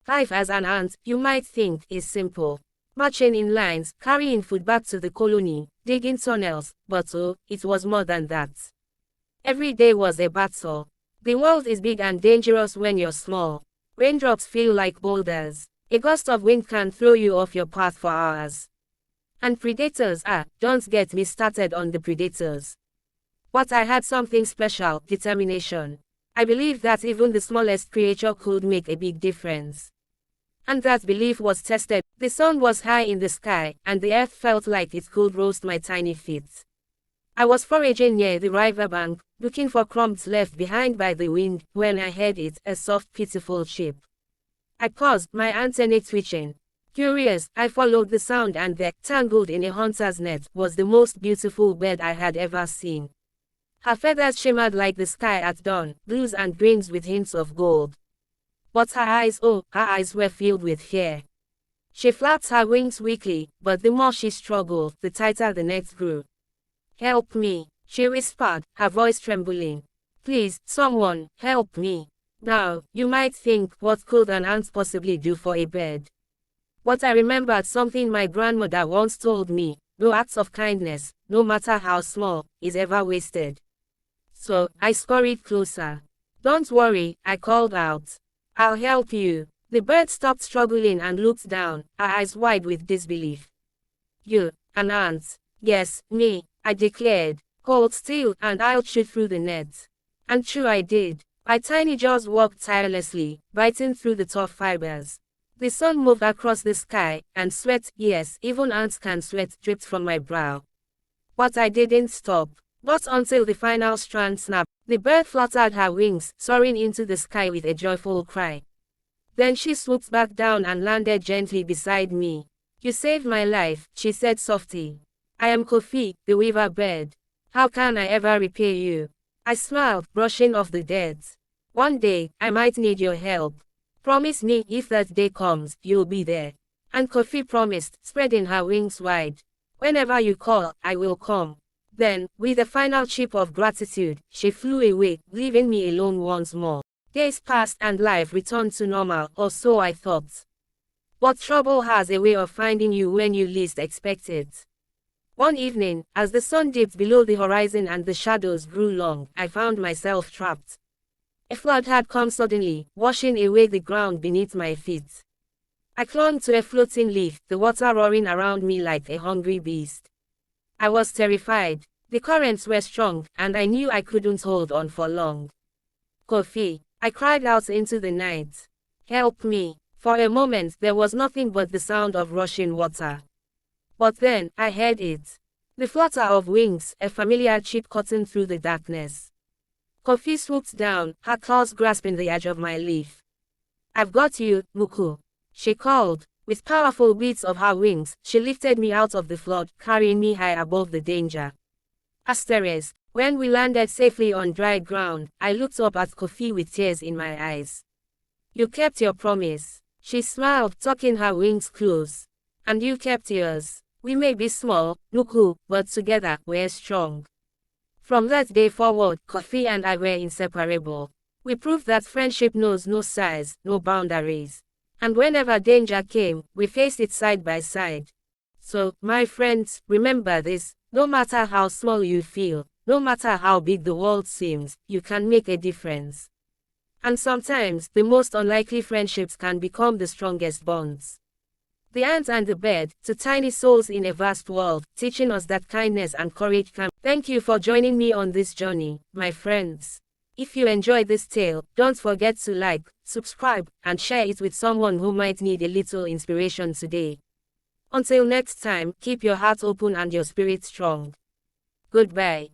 Life as an ant, you might think, is simple. Marching in lines, carrying food back to the colony, digging tunnels, but oh, it was more than that. Every day was a battle. The world is big and dangerous when you're small. Raindrops feel like boulders. A gust of wind can throw you off your path for hours. And predators, don't get me started on the predators. But I had something special, determination. I believed that even the smallest creature could make a big difference. And that belief was tested. The sun was high in the sky, and the earth felt like it could roast my tiny feet. I was foraging near the riverbank, looking for crumbs left behind by the wind, when I heard it, a soft, pitiful chirp. I paused, my antennae twitching. Curious, I followed the sound, and there, tangled in a hunter's net, was the most beautiful bird I had ever seen. Her feathers shimmered like the sky at dawn, blues and greens with hints of gold. But her eyes were filled with fear. She flapped her wings weakly, but the more she struggled, the tighter the net grew. "Help me," she whispered, her voice trembling. "Please, someone, help me." Now, you might think, what could an ant possibly do for a bird? But I remembered something my grandmother once told me: no acts of kindness, no matter how small, is ever wasted. So, I scurried closer. "Don't worry," I called out. "I'll help you." The bird stopped struggling and looked down, her eyes wide with disbelief. "You, an ant?" "Yes, me," I declared. "Hold still, and I'll shoot through the net." And true I did. My tiny jaws worked tirelessly, biting through the tough fibers. The sun moved across the sky, and sweat, yes, even ants can sweat, dripped from my brow. But I didn't stop. Not until the final strand snapped. The bird fluttered her wings, soaring into the sky with a joyful cry. Then she swooped back down and landed gently beside me. "You saved my life," she said softly. "I am Kofi, the weaver bird. How can I ever repay you?" I smiled, brushing off the dirt. "One day, I might need your help. Promise me, if that day comes, you'll be there." And Kofi promised, spreading her wings wide. "Whenever you call, I will come." Then, with a final chip of gratitude, she flew away, leaving me alone once more. Days passed and life returned to normal, or so I thought. But trouble has a way of finding you when you least expect it. One evening, as the sun dipped below the horizon and the shadows grew long, I found myself trapped. A flood had come suddenly, washing away the ground beneath my feet. I clung to a floating leaf, the water roaring around me like a hungry beast. I was terrified. The currents were strong, and I knew I couldn't hold on for long. "Kofi," I cried out into the night. "Help me." For a moment there was nothing but the sound of rushing water. But then, I heard it. The flutter of wings, a familiar chip cutting through the darkness. Kofi swooped down, her claws grasping the edge of my leaf. "I've got you, Muku," she called. With powerful beats of her wings, she lifted me out of the flood, carrying me high above the danger. Asterisk. When we landed safely on dry ground, I looked up at Kofi with tears in my eyes. "You kept your promise." She smiled, tucking her wings close. "And you kept yours. We may be small, Nuku, but together, we're strong." From that day forward, Kofi and I were inseparable. We proved that friendship knows no size, no boundaries. And whenever danger came, we faced it side by side. So, my friends, remember this: no matter how small you feel, no matter how big the world seems, you can make a difference. And sometimes, the most unlikely friendships can become the strongest bonds. The ant and the bird, two tiny souls in a vast world, teaching us that kindness and courage can. Thank you for joining me on this journey, my friends. If you enjoyed this tale, don't forget to like, subscribe, and share it with someone who might need a little inspiration today. Until next time, keep your heart open and your spirit strong. Goodbye.